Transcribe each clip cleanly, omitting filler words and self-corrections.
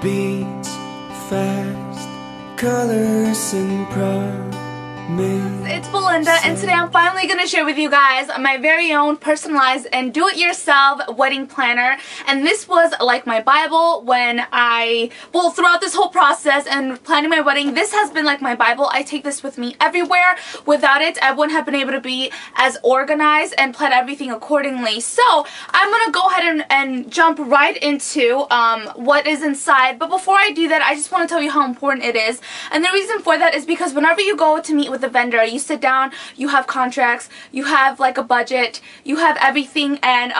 beats fast, colors and promise. It's Belinda, and today I'm finally going to share with you guys my very own personalized and do-it-yourself wedding planner. And this was like my Bible when throughout this whole process and planning my wedding, this has been like my Bible. I take this with me everywhere. Without it, I wouldn't have been able to be as organized and plan everything accordingly. So I'm going to go ahead and jump right into what is inside. But before I do that, I just want to tell you how important it is. And the reason for that is because whenever you go to meet with the vendor, you sit down, you have contracts, you have like a budget, you have everything, and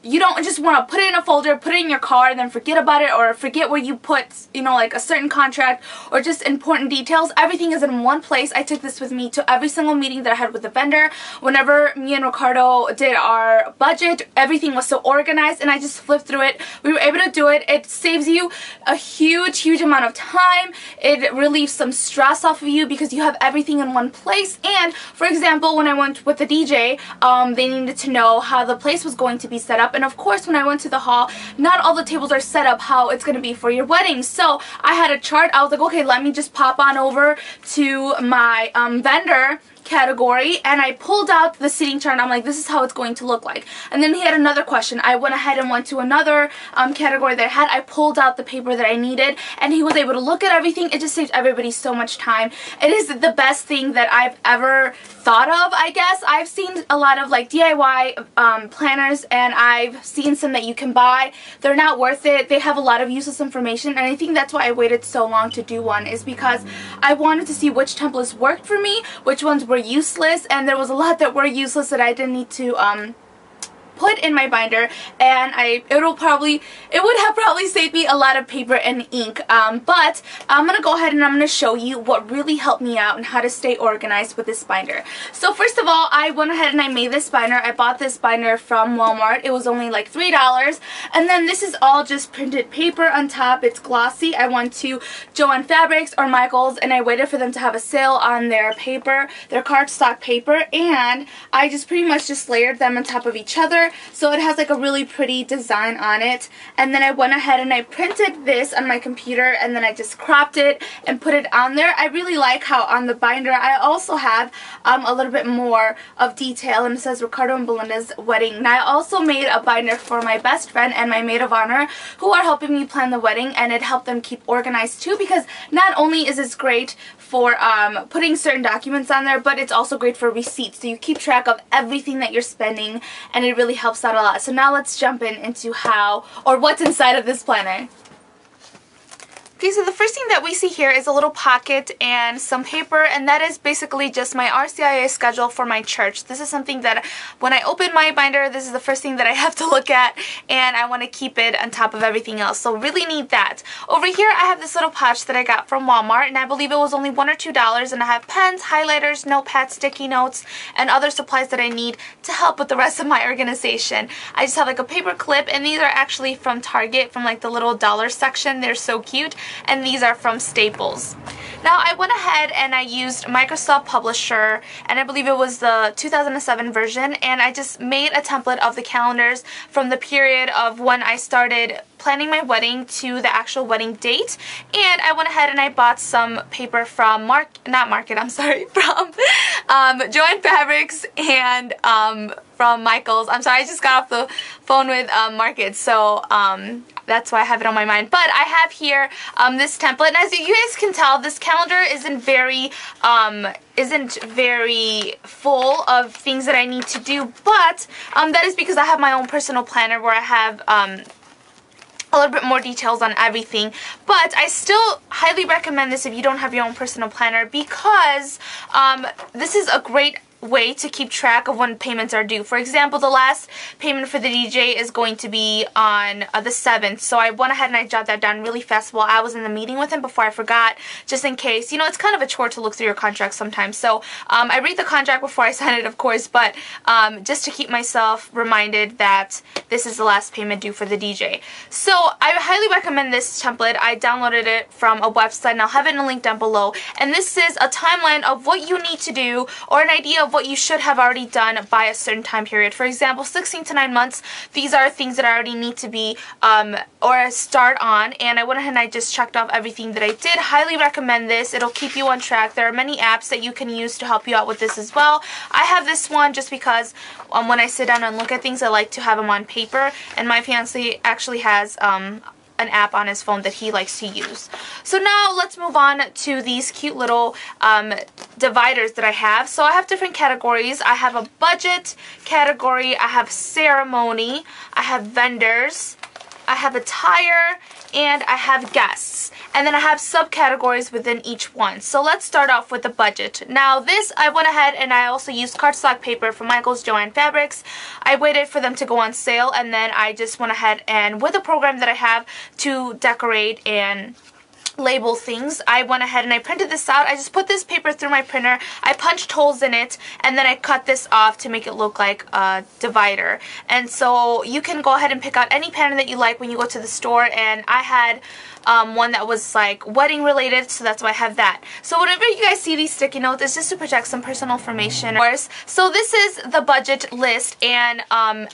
you don't just want to put it in a folder, put it in your car, and then forget about it, or forget where you put, like a certain contract or just important details. Everything is in one place. I took this with me to every single meeting that I had with the vendor. Whenever me and Ricardo did our budget, everything was so organized, and I just flipped through it. We were able to do it. It saves you a huge amount of time. It relieves some stress off of you because you have everything in one place. And for example, when I went with the DJ, they needed to know how the place was going to be set up. And of course, when I went to the hall, not all the tables are set up how it's going to be for your wedding. So I had a chart. I was like, okay, let me just pop on over to my vendor category, and I pulled out the seating chart, and I'm like, this is how it's going to look like. And then he had another question. I went ahead and went to another category that I had. I pulled out the paper that I needed, and he was able to look at everything. It just saved everybody so much time. It is the best thing that I've ever thought of, I guess. I've seen a lot of like DIY planners, and I've seen some that you can buy. They're not worth it. They have a lot of useless information, and I think that's why I waited so long to do one, is because I wanted to see which templates worked for me, which ones were useless, and there was a lot that were useless that I didn't need to put in my binder, and it would have probably saved me a lot of paper and ink, but I'm gonna go ahead and I'm gonna show you what really helped me out and how to stay organized with this binder. So first of all, I went ahead and I made this binder. I bought this binder from Walmart. It was only like $3, and then this is all just printed paper on top. It's glossy. I went to Joann Fabrics or Michael's, and I waited for them to have a sale on their paper, their cardstock paper, and I just pretty much just layered them on top of each other. So it has like a really pretty design on it. And then I went ahead and I printed this on my computer, and then I just cropped it and put it on there. I really like how on the binder I also have a little bit more of detail, and it says Ricardo and Belinda's wedding. And I also made a binder for my best friend and my maid of honor who are helping me plan the wedding, and it helped them keep organized too, because not only is this great for putting certain documents on there, but it's also great for receipts, so you keep track of everything that you're spending, and it really helps out a lot. So now let's jump into what's inside of this planner. Okay, so the first thing that we see here is a little pocket and some paper, and that is basically just my RCIA schedule for my church. This is something that when I open my binder, this is the first thing that I have to look at, and I want to keep it on top of everything else. So really need that. Over here I have this little pouch that I got from Walmart, and I believe it was only $1 or $2, and I have pens, highlighters, notepads, sticky notes, and other supplies that I need to help with the rest of my organization. I just have like a paper clip, and these are actually from Target, from like the little dollar section. They're so cute. And these are from Staples. Now I went ahead and I used Microsoft Publisher, and I believe it was the 2007 version, and I just made a template of the calendars from the period of when I started planning my wedding to the actual wedding date. And I went ahead and I bought some paper from from Joann Fabrics and from Michael's. I'm sorry, I just got off the phone with Market, so that's why I have it on my mind. But I have here this template, and as you guys can tell, this calendar isn't very full of things that I need to do, but that is because I have my own personal planner where I have a little bit more details on everything. But I still highly recommend this if you don't have your own personal planner, because this is a great way to keep track of when payments are due. For example, the last payment for the DJ is going to be on the 7th, so I went ahead and I jotted that down really fast while I was in the meeting with him before I forgot, just in case. You know, it's kind of a chore to look through your contract sometimes, so I read the contract before I sign it, of course, but just to keep myself reminded that this is the last payment due for the DJ. So I highly recommend this template. I downloaded it from a website, and I'll have it in a link down below, and this is a timeline of what you need to do, or an idea of of what you should have already done by a certain time period. For example, 16 to 9 months, these are things that I already need to be or start on, and I went ahead and I just checked off everything that I did. Highly recommend this. It'll keep you on track. There are many apps that you can use to help you out with this as well. I have this one just because when I sit down and look at things, I like to have them on paper, and my fiance actually has an app on his phone that he likes to use. So now let's move on to these cute little dividers that I have. So I have different categories. I have a budget category, I have ceremony, I have vendors, I have attire, and I have guests. And then I have subcategories within each one. So let's start off with the budget. Now this, I went ahead and I also used cardstock paper from Michael's Joann Fabrics. I waited for them to go on sale, and then I just went ahead and with the program that I have to decorate and label things, I went ahead and I printed this out. I just put this paper through my printer, I punched holes in it, and then I cut this off to make it look like a divider. And so you can go ahead and pick out any pattern that you like when you go to the store, and I had one that was like wedding related, so that's why I have that. So whenever you guys see these sticky notes, it's just to protect some personal information, of course. So this is the budget list, and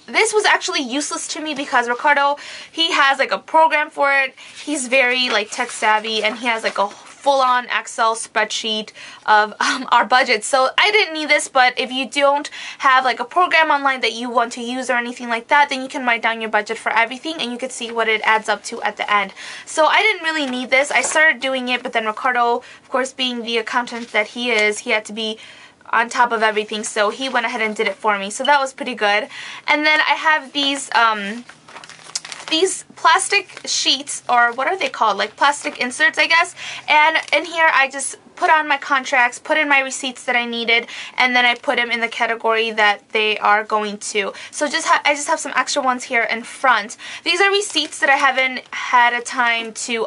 this was actually useless to me because Ricardo, he has like a program for it. He's very like tech savvy, and he has like a full-on Excel spreadsheet of our budget. So I didn't need this, but if you don't have like a program online that you want to use or anything like that, then you can write down your budget for everything and you can see what it adds up to at the end. So I didn't really need this. I started doing it, but then Ricardo, of course, being the accountant that he is, he had to be on top of everything, so he went ahead and did it for me. So that was pretty good. And then I have these plastic sheets, or what are they called, like plastic inserts, I guess, and in here I just put on my contracts, put in my receipts that I needed, and then I put them in the category that they are going to. So I just have some extra ones here in front. These are receipts that I haven't had a time to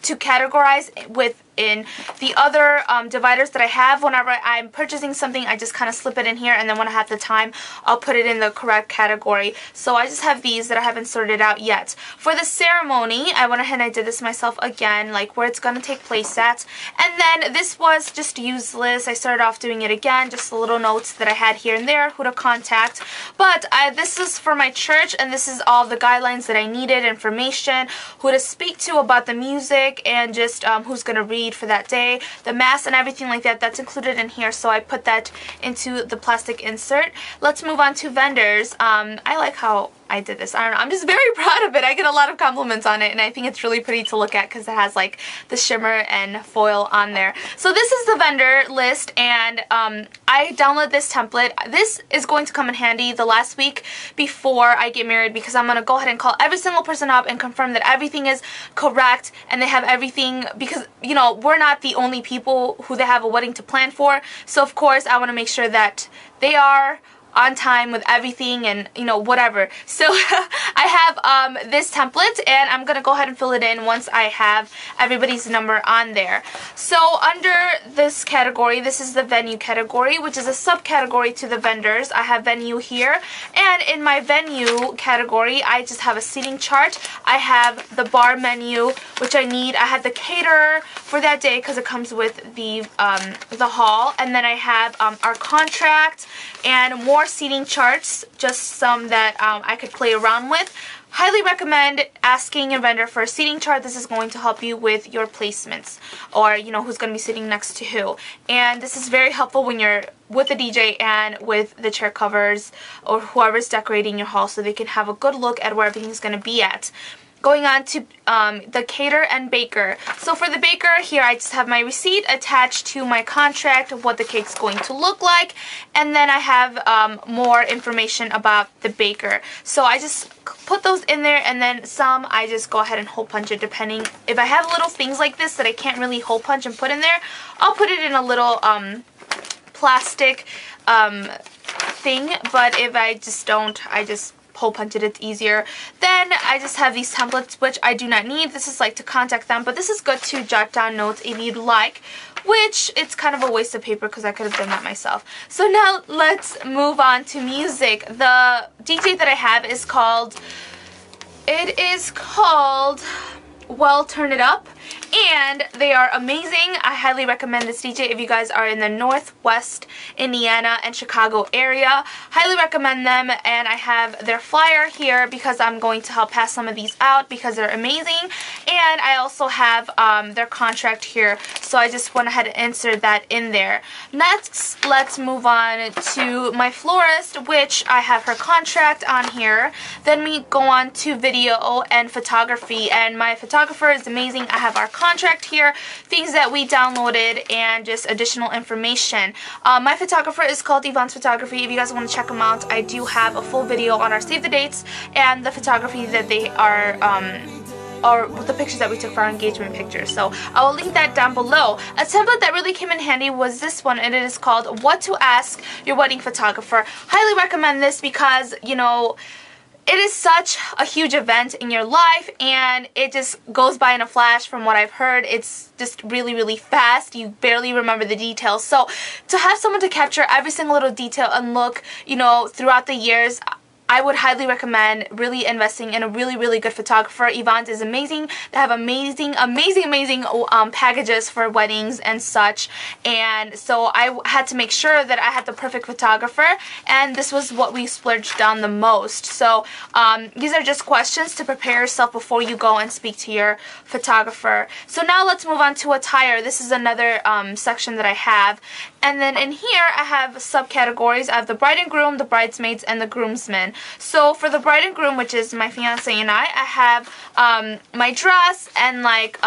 categorize within the other dividers that I have. Whenever I'm purchasing something, I just kind of slip it in here, and then when I have the time, I'll put it in the correct category. So I just have these that I haven't sorted out yet. For the ceremony, I went ahead and I did this myself again, like where it's going to take place at. And then this was just useless. I started off doing it again, just the little notes that I had here and there, who to contact. But this is for my church, and this is all the guidelines that I needed, information, who to speak to about the music, and just who's going to read for that day, the mass and everything like that. That's included in here, so I put that into the plastic insert. Let's move on to vendors. I like how I did this. I don't know. I'm just very proud of it. I get a lot of compliments on it, and I think it's really pretty to look at because it has like the shimmer and foil on there. So this is the vendor list, and I downloaded this template. This is going to come in handy the last week before I get married, because I'm going to go ahead and call every single person up and confirm that everything is correct and they have everything, because, you know, we're not the only people who they have a wedding to plan for. So of course I want to make sure that they are on time with everything, and you know, whatever. So I have this template, and I'm gonna go ahead and fill it in once I have everybody's number on there. So under this category, this is the venue category, which is a subcategory to the vendors. I have venue here, and in my venue category, I just have a seating chart. I have the bar menu, which I need. I have the caterer for that day because it comes with the hall, and then I have our contract and more seating charts, just some that I could play around with. Highly recommend asking a vendor for a seating chart. This is going to help you with your placements, or you know, who's going to be sitting next to who. And this is very helpful when you're with the DJ and with the chair covers or whoever's decorating your hall, so they can have a good look at where everything's going to be at. Going on to the Caterer and Baker. So for the baker, here I just have my receipt attached to my contract of what the cake's going to look like, and then I have more information about the baker. So I just put those in there, and then some I just go ahead and hole punch it, depending. If I have little things like this that I can't really hole punch and put in there, I'll put it in a little plastic thing, but if I just don't, I just hole punch it, it's easier. Then I just have these templates, which I do not need. This is like to contact them, but this is good to jot down notes if you'd like, which it's kind of a waste of paper because I could have done that myself. So now let's move on to music. The DJ that I have is called, well turn it up, and they are amazing. I highly recommend this DJ if you guys are in the Northwest Indiana and Chicago area. Highly recommend them, and I have their flyer here because I'm going to help pass some of these out because they're amazing, and I also have their contract here, so I just went ahead and insert that in there. Next, let's move on to my florist, which I have her contract on here. Then we go on to video and photography, and my photographer is amazing. I have our contract here, things that we downloaded, and just additional information. My photographer is called Yvonne's Photography. If you guys want to check them out, I do have a full video on our save the dates and the photography that they are or the pictures that we took for our engagement pictures. So I will link that down below. A template that really came in handy was this one, and it is called What to Ask Your Wedding Photographer. Highly recommend this because, you know, it is such a huge event in your life, and it just goes by in a flash. From what I've heard, it's just really, really fast. You barely remember the details. So to have someone to capture every single little detail and look, you know, throughout the years, I would highly recommend really investing in a really, really good photographer. Yvonne's is amazing. They have amazing packages for weddings and such. And so I had to make sure that I had the perfect photographer, and this was what we splurged on the most. So these are just questions to prepare yourself before you go and speak to your photographer. So now let's move on to attire. This is another section that I have. And then in here I have subcategories. I have the bride and groom, the bridesmaids, and the groomsmen. So for the bride and groom, which is my fiance and I have my dress, and like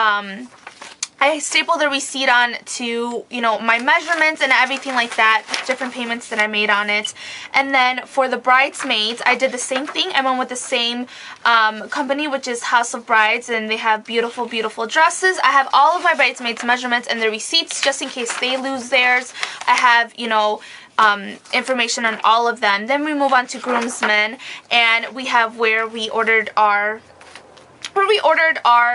I stapled the receipt on to, you know, my measurements and everything like that, different payments that I made on it. And then for the bridesmaids, I did the same thing. I went with the same company, which is House of Brides, and they have beautiful, beautiful dresses. I have all of my bridesmaids' measurements and the receipts just in case they lose theirs. I have, you know, information on all of them. Then we move on to groomsmen, and we have where we ordered our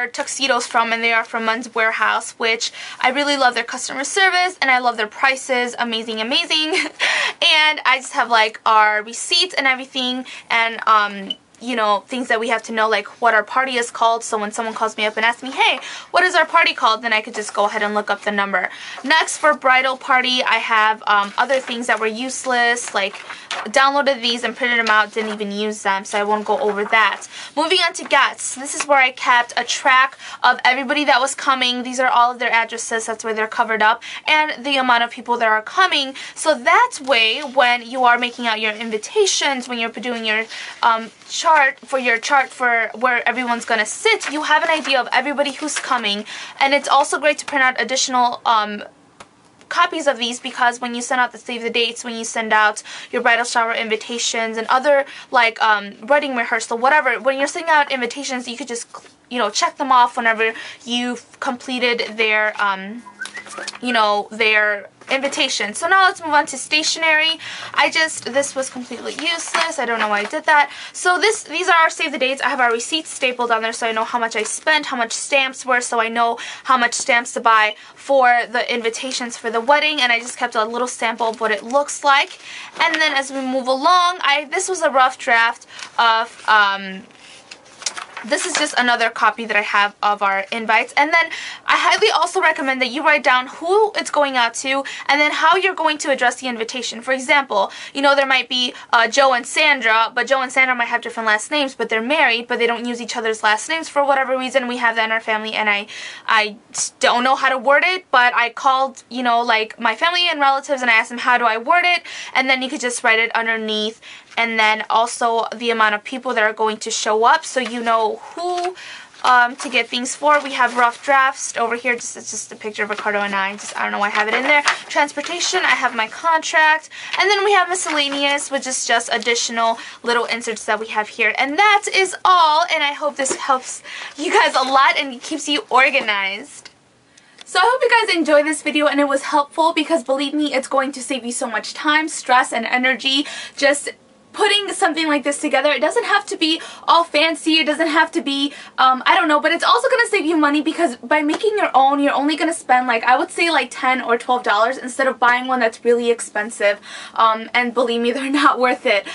tuxedos from, and they are from Men's Warehouse, which I really love their customer service, and I love their prices. Amazing, amazing. And I just have like our receipts and everything, and you know, things that we have to know, like what our party is called, so when someone calls me up and asks me, hey, what is our party called, then I could just go ahead and look up the number. Next, for bridal party, I have other things that were useless, like downloaded these and printed them out, didn't even use them, so I won't go over that. Moving on to guests, this is where I kept a track of everybody that was coming. These are all of their addresses, that's where they're covered up, and the amount of people that are coming, so that way when you are making out your invitations, when you're doing your chart for where everyone's gonna sit, you have an idea of everybody who's coming. And it's also great to print out additional copies of these, because when you send out the save the dates, when you send out your bridal shower invitations and other like wedding rehearsal, whatever, when you're sending out invitations, you could just, you know, check them off whenever you've completed their you know, their invitation. So now let's move on to stationery. This was completely useless. I don't know why I did that. So these are our save the dates. I have our receipts stapled on there, so I know how much I spent, how much stamps were, so I know how much stamps to buy for the invitations for the wedding, and I just kept a little sample of what it looks like. And then as we move along, this was a rough draft of this is just another copy that I have of our invites. And then I highly also recommend that you write down who it's going out to, and then how you're going to address the invitation. For example, you know, there might be Joe and Sandra, but Joe and Sandra might have different last names, but they're married, but they don't use each other's last names for whatever reason. We have that in our family, and I don't know how to word it, but I called, you know, like my family and relatives, and I asked them, how do I word it? And then you could just write it underneath. And then also the amount of people that are going to show up, so you know who to get things for. We have rough drafts over here. It's just a picture of Ricardo and I don't know why I have it in there. Transportation, I have my contract. And then we have miscellaneous, which is just additional little inserts that we have here. And that is all, and I hope this helps you guys a lot and keeps you organized. So I hope you guys enjoyed this video and it was helpful, because believe me, it's going to save you so much time, stress, and energy just putting something like this together. It doesn't have to be all fancy. It doesn't have to be, I don't know, but it's also going to save you money because by making your own, you're only going to spend like, I would say like $10 or $12 instead of buying one that's really expensive. And believe me, they're not worth it.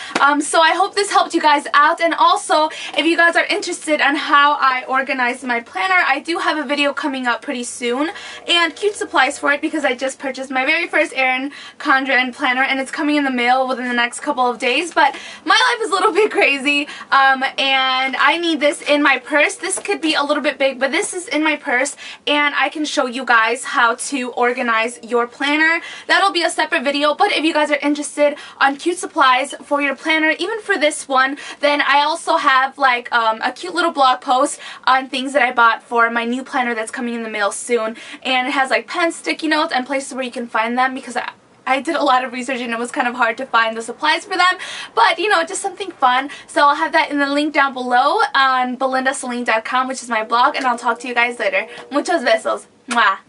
So I hope this helped you guys out. And also, if you guys are interested on how I organize my planner, I do have a video coming up pretty soon and cute supplies for it because I just purchased my very first Erin Condren planner and it's coming in the mail within the next couple of days. But my life is a little bit crazy and I need this in my purse. This could be a little bit big, but this is in my purse and I can show you guys how to organize your planner. That'll be a separate video, but if you guys are interested on cute supplies for your planner, even for this one, then I also have like a cute little blog post on things that I bought for my new planner that's coming in the mail soon, and it has like pens, sticky notes, and places where you can find them because I did a lot of research and it was kind of hard to find the supplies for them, but you know, just something fun. So I'll have that in the link down below on BelindaSelene.com, which is my blog, and I'll talk to you guys later. Muchos besos. Mwah.